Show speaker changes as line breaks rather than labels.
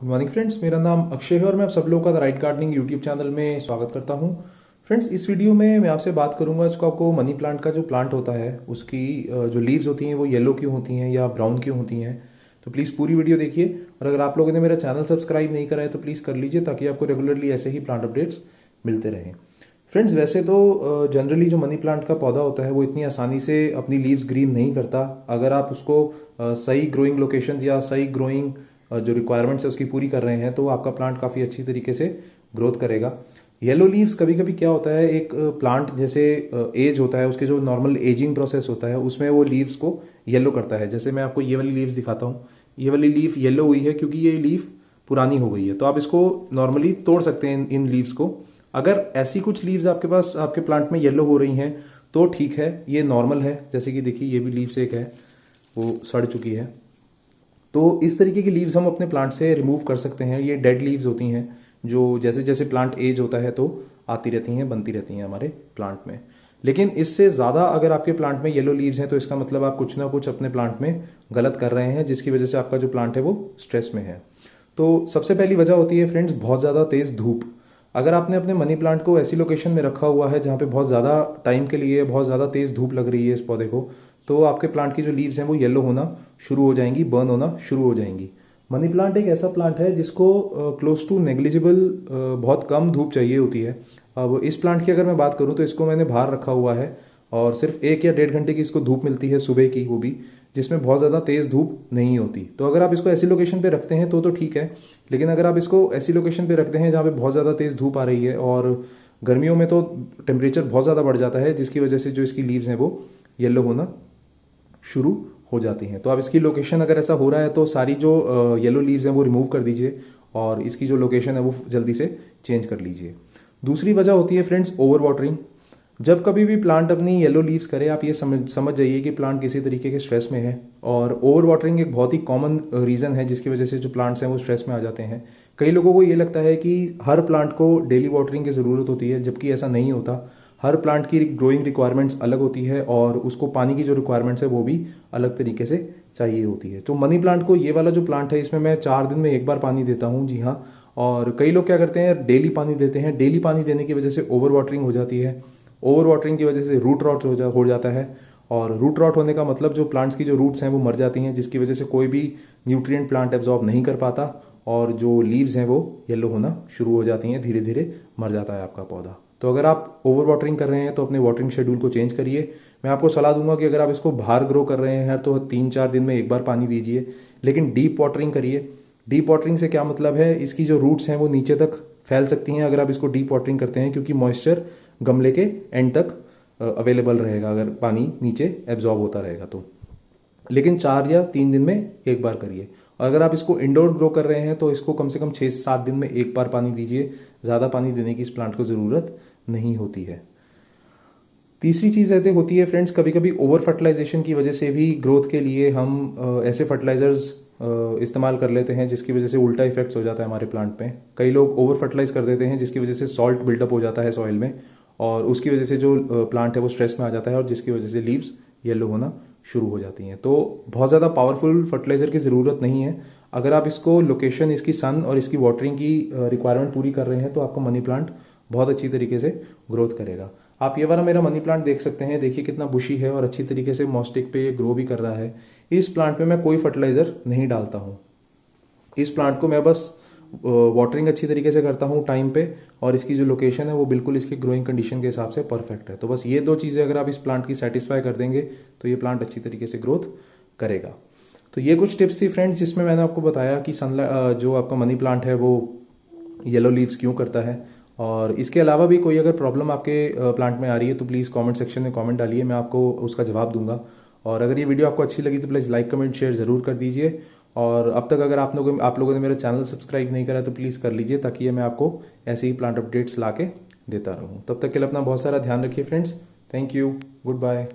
Good morning friends, मेरा नाम अक्षय है और मैं आप सब लोगों का the right gardening YouTube channel में स्वागत करता हूं। फ्रेंड्स, इस वीडियो में मैं आपसे बात करूंगा इसको आपको मनी प्लांट का जो प्लांट होता है उसकी जो लीव्स होती हैं वो येलो क्यों होती हैं या ब्राउन क्यों होती हैं। तो प्लीज़ पूरी वीडियो देखिए और अगर आप लोगों ने मेरा चैनल सब्सक्राइब नहीं करा है तो प्लीज़ कर लीजिए ताकि आपको रेगुलरली ऐसे ही प्लांट अपडेट्स मिलते रहें। फ्रेंड्स, वैसे तो जनरली जो मनी प्लांट का पौधा होता है वो इतनी आसानी से अपनी लीव्स ग्रीन नहीं करता। अगर आप उसको सही ग्रोइंग लोकेशंस या सही ग्रोइंग जो रिक्वायरमेंट्स है उसकी पूरी कर रहे हैं तो आपका प्लांट काफ़ी अच्छी तरीके से ग्रोथ करेगा। येलो लीव्स कभी कभी क्या होता है, एक प्लांट जैसे एज होता है उसके जो नॉर्मल एजिंग प्रोसेस होता है उसमें वो लीव्स को येलो करता है। जैसे मैं आपको ये वाली लीव्स दिखाता हूँ, ये वाली लीफ येलो हुई है क्योंकि ये लीफ पुरानी हो गई है। तो आप इसको नॉर्मली तोड़ सकते हैं इन लीव्स को। अगर ऐसी कुछ लीव्स आपके पास आपके प्लांट में येलो हो रही हैं तो ठीक है, ये नॉर्मल है। जैसे कि देखिए ये भी लीव्स एक है वो सड़ चुकी है। तो इस तरीके की लीव्स हम अपने प्लांट से रिमूव कर सकते हैं। ये डेड लीव्स होती हैं जो जैसे जैसे प्लांट एज होता है तो आती रहती हैं, बनती रहती हैं हमारे प्लांट में। लेकिन इससे ज़्यादा अगर आपके प्लांट में येलो लीव्स हैं तो इसका मतलब आप कुछ ना कुछ अपने प्लांट में गलत कर रहे हैं जिसकी वजह से आपका जो प्लांट है वो स्ट्रेस में है। तो सबसे पहली वजह होती है फ्रेंड्स बहुत ज़्यादा तेज़ धूप। अगर आपने अपने मनी प्लांट को ऐसी लोकेशन में रखा हुआ है जहाँ पे बहुत ज़्यादा टाइम के लिए बहुत ज़्यादा तेज़ धूप लग रही है इस पौधे को, तो आपके प्लांट की जो लीव्स हैं वो येलो होना शुरू हो जाएंगी, बर्न होना शुरू हो जाएंगी। मनी प्लांट एक ऐसा प्लांट है जिसको क्लोज टू नेग्लिजिबल बहुत कम धूप चाहिए होती है। अब इस प्लांट की अगर मैं बात करूं तो इसको मैंने बाहर रखा हुआ है और सिर्फ 1 या 1.5 घंटे की इसको धूप मिलती है सुबह की, वो भी जिसमें बहुत ज़्यादा तेज़ धूप नहीं होती। तो अगर आप इसको ऐसी लोकेशन पे रखते हैं तो ठीक है। लेकिन अगर आप इसको ऐसी लोकेशन पे रखते हैं जहाँ पे बहुत ज़्यादा तेज़ धूप आ रही है और गर्मियों में तो टेम्परेचर बहुत ज़्यादा बढ़ जाता है जिसकी वजह से जो इसकी लीव्स हैं वो येलो होना शुरू हो जाती हैं। तो आप इसकी लोकेशन अगर ऐसा हो रहा है तो सारी जो येलो लीव्स हैं वो रिमूव कर दीजिए और इसकी जो लोकेशन है वो जल्दी से चेंज कर लीजिए। दूसरी वजह होती है फ्रेंड्स ओवर वाटरिंग। जब कभी भी प्लांट अपनी येलो लीव्स करे आप ये समझ जाइए कि प्लांट किसी तरीके के स्ट्रेस में है। और ओवर वाटरिंग एक बहुत ही कॉमन रीज़न है जिसकी वजह से जो प्लांट्स हैं वो स्ट्रेस में आ जाते हैं। कई लोगों को ये लगता है कि हर प्लांट को डेली वाटरिंग की ज़रूरत होती है, जबकि ऐसा नहीं होता। हर प्लांट की ग्रोइंग रिक्वायरमेंट्स अलग होती है और उसको पानी की जो रिक्वायरमेंट्स है वो भी अलग तरीके से चाहिए होती है। तो मनी प्लांट को, ये वाला जो प्लांट है इसमें मैं 4 दिन में एक बार पानी देता हूँ, जी हाँ। और कई लोग क्या करते हैं, डेली पानी देते हैं। डेली पानी देने की वजह से ओवर वाटरिंग हो जाती है। ओवर वाटरिंग की वजह से रूट रॉट हो जाता है और रूट रॉट होने का मतलब जो प्लांट्स की जो रूट्स हैं वो मर जाती हैं जिसकी वजह से कोई भी न्यूट्रिएंट प्लांट एब्जॉर्ब नहीं कर पाता और जो लीव्स हैं वो येलो होना शुरू हो जाती हैं, धीरे धीरे मर जाता है आपका पौधा। तो अगर आप ओवर वाटरिंग कर रहे हैं तो अपने वाटरिंग शेड्यूल को चेंज करिए। मैं आपको सलाह दूंगा कि अगर आप इसको बाहर ग्रो कर रहे हैं तो 3-4 दिन में एक बार पानी दीजिए, लेकिन डीप वाटरिंग करिए। डीप वाटरिंग से क्या मतलब है, इसकी जो रूट्स हैं वो नीचे तक फैल सकती हैं अगर आप इसको डीप वाटरिंग करते हैं, क्योंकि मॉइस्चर गमले के एंड तक अवेलेबल रहेगा अगर पानी नीचे एब्जॉर्ब होता रहेगा तो। लेकिन 4 या 3 दिन में एक बार करिए। और अगर आप इसको इंडोर ग्रो कर रहे हैं तो इसको कम से कम 6-7 दिन में एक बार पानी दीजिए। ज़्यादा पानी देने की इस प्लांट को ज़रूरत नहीं होती है। तीसरी चीज़ ऐसे होती है फ्रेंड्स, कभी कभी ओवर फर्टिलाइजेशन की वजह से भी ग्रोथ के लिए हम ऐसे फर्टिलाइजर्स इस्तेमाल कर लेते हैं जिसकी वजह से उल्टा इफेक्ट्स हो जाता है हमारे प्लांट में। कई लोग ओवर फर्टिलाइज कर देते हैं जिसकी वजह से सॉल्ट बिल्डअप हो जाता है सॉइल में और उसकी वजह से जो प्लांट है वो स्ट्रेस में आ जाता है और जिसकी वजह से लीव्स येलो होना शुरू हो जाती हैं। तो बहुत ज़्यादा पावरफुल फर्टिलाइजर की ज़रूरत नहीं है। अगर आप इसको लोकेशन, इसकी सन और इसकी वाटरिंग की रिक्वायरमेंट पूरी कर रहे हैं तो आपका मनी प्लांट बहुत अच्छी तरीके से ग्रोथ करेगा। आप ये वाला मेरा मनी प्लांट देख सकते हैं, देखिए कितना बुशी है और अच्छी तरीके से मॉस्टिक पे ये ग्रो भी कर रहा है। इस प्लांट में मैं कोई फर्टिलाइजर नहीं डालता हूँ। इस प्लांट को मैं बस वाटरिंग अच्छी तरीके से करता हूँ टाइम पे और इसकी जो लोकेशन है वो बिल्कुल इसकी ग्रोइंग कंडीशन के हिसाब से परफेक्ट है। तो बस ये 2 चीज़ें अगर आप इस प्लांट की सेटिस्फाई कर देंगे तो ये प्लांट अच्छी तरीके से ग्रोथ करेगा। तो ये कुछ टिप्स थी फ्रेंड्स जिसमें मैंने आपको बताया कि सनलाइट जो आपका मनी प्लांट है वो येलो लीव्स क्यों करता है। और इसके अलावा भी कोई अगर प्रॉब्लम आपके प्लांट में आ रही है तो प्लीज़ कमेंट सेक्शन में कमेंट डालिए, मैं आपको उसका जवाब दूंगा। और अगर ये वीडियो आपको अच्छी लगी तो प्लीज़ लाइक, कमेंट, शेयर ज़रूर कर दीजिए। और अब तक अगर आप लोगों ने मेरा चैनल सब्सक्राइब नहीं करा तो प्लीज़ कर लीजिए ताकि ये मैं आपको ऐसे ही प्लांट अपडेट्स ला के देता रहूँ। तब तक के लिए अपना बहुत सारा ध्यान रखिए friends. Thank you, good bye.